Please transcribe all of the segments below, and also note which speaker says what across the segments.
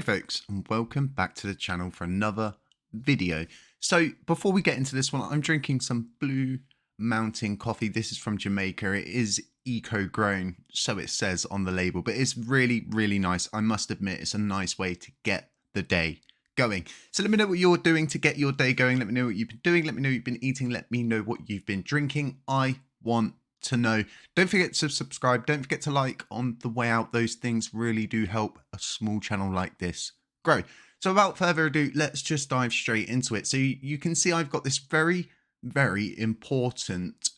Speaker 1: folks, and welcome back to the channel for another video. So before we get into this one, I'm drinking some Blue Mountain coffee. This is from Jamaica. It is eco-grown, so it says on the label, but it's really, really nice. I must admit, it's a nice way to get the day going. So let me know what you're doing to get your day going. Let me know what you've been doing. Let me know what you've been eating. Let me know what you've been drinking. I want to know. Don't forget to subscribe. Don't forget to like on the way out. Those things really do help a small channel like this grow. So without further ado, let's just dive straight into it. So you can see I've got this very, very important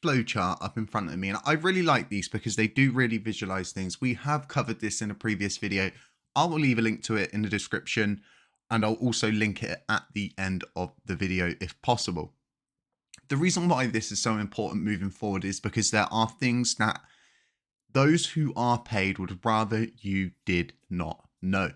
Speaker 1: flowchart up in front of me, and I really like these because they do really visualize things. We have covered this in a previous video. I will leave a link to it in the description, and I'll also link it at the end of the video if possible. The reason why this is so important moving forward is because there are things that those who are paid would rather you did not know.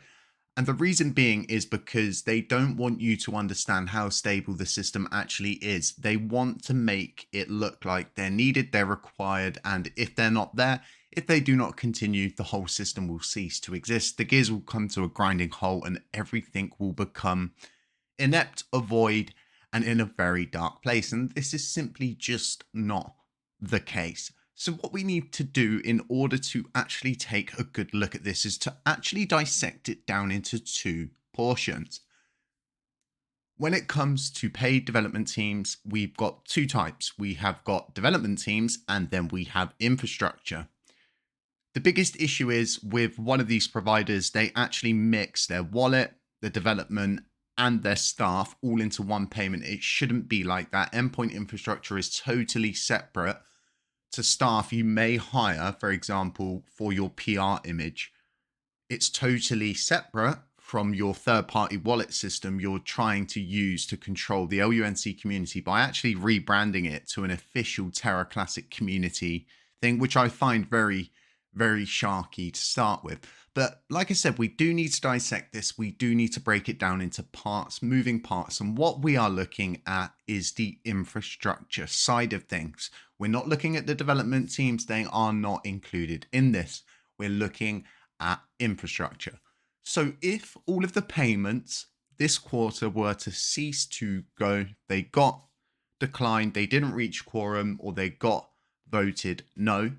Speaker 1: And the reason being is because they don't want you to understand how stable the system actually is. They want to make it look like they're needed, they're required, and if they're not there, if they do not continue, the whole system will cease to exist. The gears will come to a grinding halt and everything will become inept, a void, and in a very dark place. And this is simply just not the case. So what we need to do in order to actually take a good look at this is to actually dissect it down into two portions. When it comes to paid development teams, we've got two types. We have got development teams and then we have infrastructure. The biggest issue is with one of these providers, they actually mix their wallet, the development, and their staff all into one payment. It shouldn't be like that. Endpoint infrastructure is totally separate to staff you may hire, for example, for your PR image. It's totally separate from your third-party wallet system you're trying to use to control the LUNC community by actually rebranding it to an official Terra Classic community thing, which I find very, very sharky to start with. But like I said, we do need to dissect this. We do need to break it down into parts, moving parts. And what we are looking at is the infrastructure side of things. We're not looking at the development teams. They are not included in this. We're looking at infrastructure. So if all of the payments this quarter were to cease to go, they got declined, they didn't reach quorum, or they got voted no,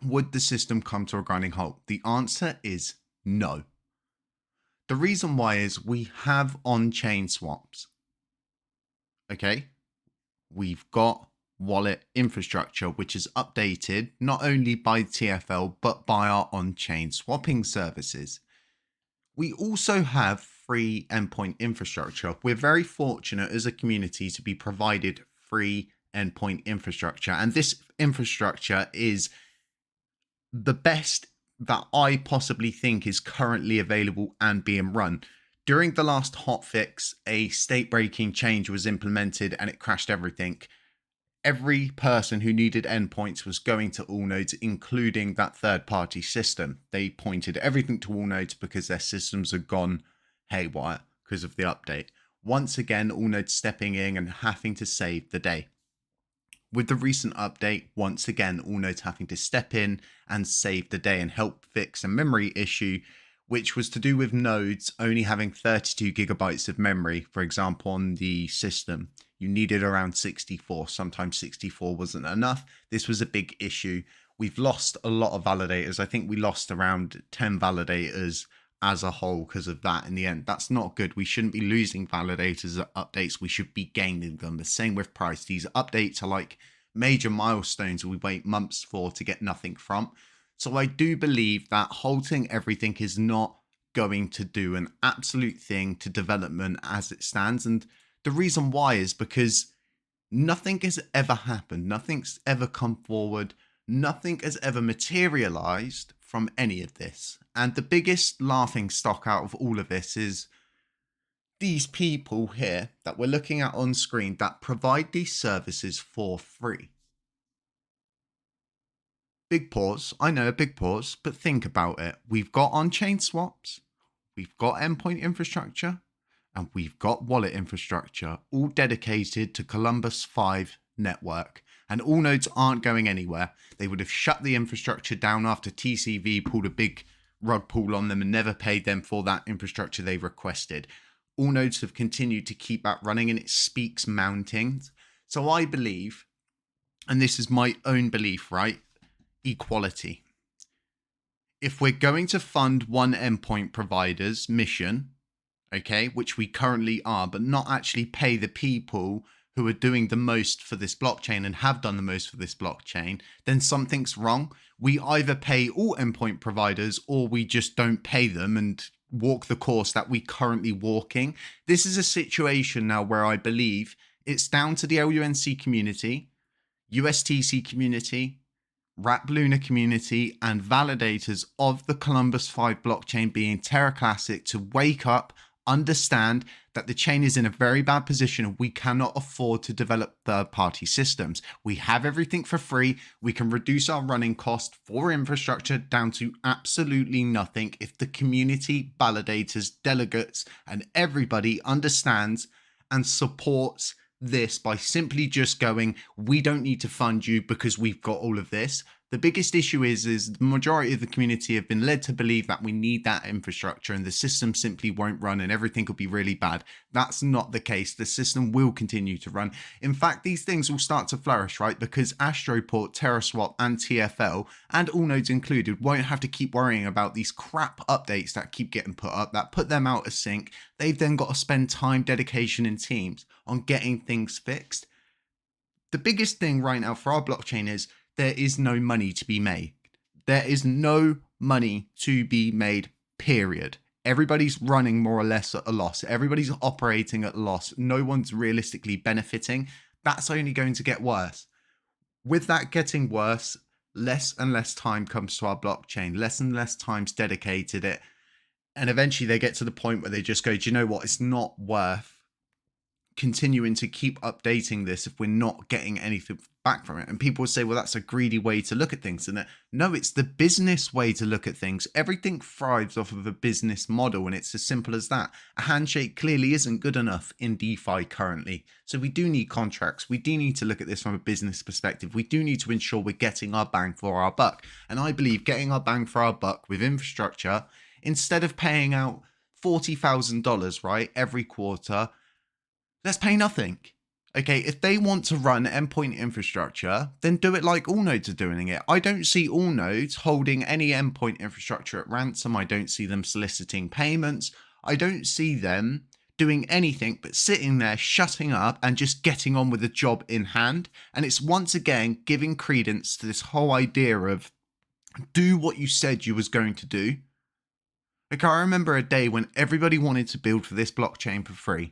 Speaker 1: would the system come to a grinding halt? The answer is no. The reason why is we have on-chain swaps. Okay, we've got wallet infrastructure, which is updated not only by TFL, but by our on-chain swapping services. We also have free endpoint infrastructure. We're very fortunate as a community to be provided free endpoint infrastructure. And this infrastructure is the best that I possibly think is currently available and being run. During the last hotfix, a state-breaking change was implemented and it crashed everything. Every person who needed endpoints was going to all nodes, including that third-party system. They pointed everything to all nodes because their systems had gone haywire because of the update. Once again, all nodes stepping in and having to save the day. With the recent update, once again, all nodes having to step in and save the day and help fix a memory issue, which was to do with nodes only having 32 gigabytes of memory. For example, on the system, you needed around 64. Sometimes 64 wasn't enough. This was a big issue. We've lost a lot of validators. I think we lost around 10 validators as a whole because of that in the end. That's not good. We shouldn't be losing validators at updates. We should be gaining them. The same with price. These updates are like major milestones we wait months for to get nothing from. So I do believe that halting everything is not going to do an absolute thing to development as it stands. And the reason why is because nothing has ever happened. Nothing's ever come forward. Nothing has ever materialized from any of this. And the biggest laughing stock out of all of this is these people here that we're looking at on screen that provide these services for free. Big pause. I know, a big pause, but think about it. We've got on-chain swaps, we've got endpoint infrastructure, and we've got wallet infrastructure, all dedicated to Columbus 5 network. And all nodes aren't going anywhere. They would have shut the infrastructure down after TCV pulled a big rug pull on them and never paid them for that infrastructure they requested. All nodes have continued to keep that running, and it speaks mountains. So I believe, and this is my own belief, right? Equality. If we're going to fund one endpoint provider's mission, okay, which we currently are, but not actually pay the people who are doing the most for this blockchain and have done the most for this blockchain, then something's wrong. We either pay all endpoint providers or we just don't pay them and walk the course that we currently walking. This is a situation now where I believe it's down to the LUNC community, USTC community, Wrap Luna community, and validators of the Columbus 5 blockchain being Terra Classic to wake up, understand that the chain is in a very bad position and we cannot afford to develop third-party systems. We have everything for free. We can reduce our running cost for infrastructure down to absolutely nothing if the community, validators, delegates, and everybody understands and supports this by simply just going, we don't need to fund you because we've got all of this. The biggest issue is the majority of the community have been led to believe that we need that infrastructure and the system simply won't run and everything will be really bad. That's not the case. The system will continue to run. In fact, these things will start to flourish, right? Because Astroport, TerraSwap, and TFL, and all nodes included, won't have to keep worrying about these crap updates that keep getting put up, that put them out of sync. They've then got to spend time, dedication, and teams on getting things fixed. The biggest thing right now for our blockchain is there is no money to be made. There is no money to be made, period. Everybody's running more or less at a loss. Everybody's operating at a loss. No one's realistically benefiting. That's only going to get worse. With that getting worse, less and less time comes to our blockchain. Less and less time's dedicated it. And eventually they get to the point where they just go, do you know what? It's not worth continuing to keep updating this if we're not getting anything back from it. And people will say, well, that's a greedy way to look at things. And no, it's the business way to look at things. Everything thrives off of a business model, and it's as simple as that. A handshake clearly isn't good enough in DeFi currently. So we do need contracts. We do need to look at this from a business perspective. We do need to ensure we're getting our bang for our buck. And I believe getting our bang for our buck with infrastructure, instead of paying out $40,000, right, every quarter, let's pay nothing. Okay, if they want to run endpoint infrastructure, then do it like all nodes are doing it. I don't see all nodes holding any endpoint infrastructure at ransom. I don't see them soliciting payments. I don't see them doing anything but sitting there, shutting up and just getting on with the job in hand. And it's once again giving credence to this whole idea of do what you said you was going to do. Like, I remember a day when everybody wanted to build for this blockchain for free.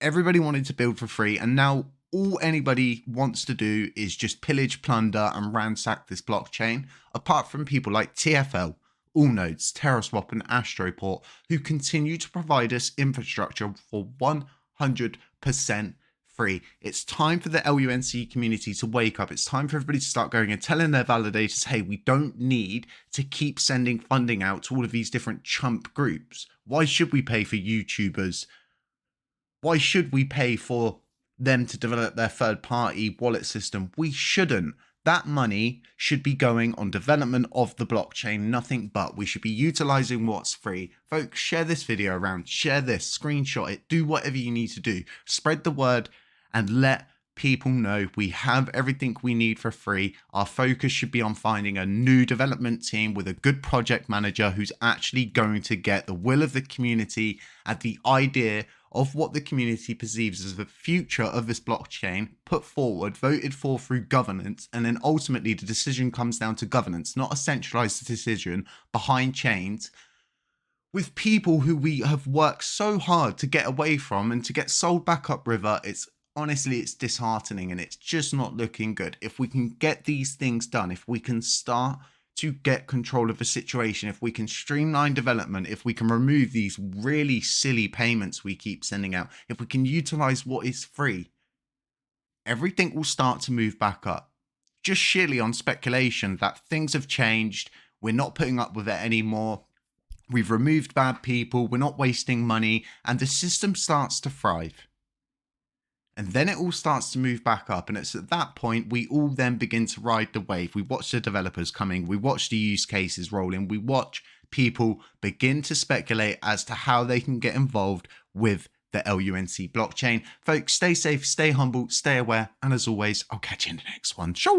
Speaker 1: Everybody wanted to build for free, and now all anybody wants to do is just pillage, plunder, and ransack this blockchain, apart from people like TFL, All Nodes, TerraSwap, and Astroport, who continue to provide us infrastructure for 100% free. It's time for the LUNC community to wake up. It's time for everybody to start going and telling their validators, hey, we don't need to keep sending funding out to all of these different chump groups. Why should we pay for YouTubers? Why should we pay for them to develop their third-party wallet system? We shouldn't. That money should be going on development of the blockchain, nothing but. We should be utilizing what's free. Folks, share this video around, share this, screenshot it, do whatever you need to do. Spread the word and let people know we have everything we need for free. Our focus should be on finding a new development team with a good project manager who's actually going to get the will of the community and the idea of what the community perceives as the future of this blockchain put forward, voted for through governance, and then ultimately the decision comes down to governance, not a centralized decision behind chains with people who we have worked so hard to get away from and to get sold back upriver. Honestly, it's disheartening and it's just not looking good. If we can get these things done, if we can start to get control of the situation, if we can streamline development, if we can remove these really silly payments we keep sending out, if we can utilize what is free, everything will start to move back up. Just sheerly on speculation that things have changed, we're not putting up with it anymore, we've removed bad people, we're not wasting money, and the system starts to thrive. And then it all starts to move back up. And it's at that point, we all then begin to ride the wave. We watch the developers coming. We watch the use cases rolling. We watch people begin to speculate as to how they can get involved with the LUNC blockchain. Folks, stay safe, stay humble, stay aware, and as always, I'll catch you in the next one. Ciao!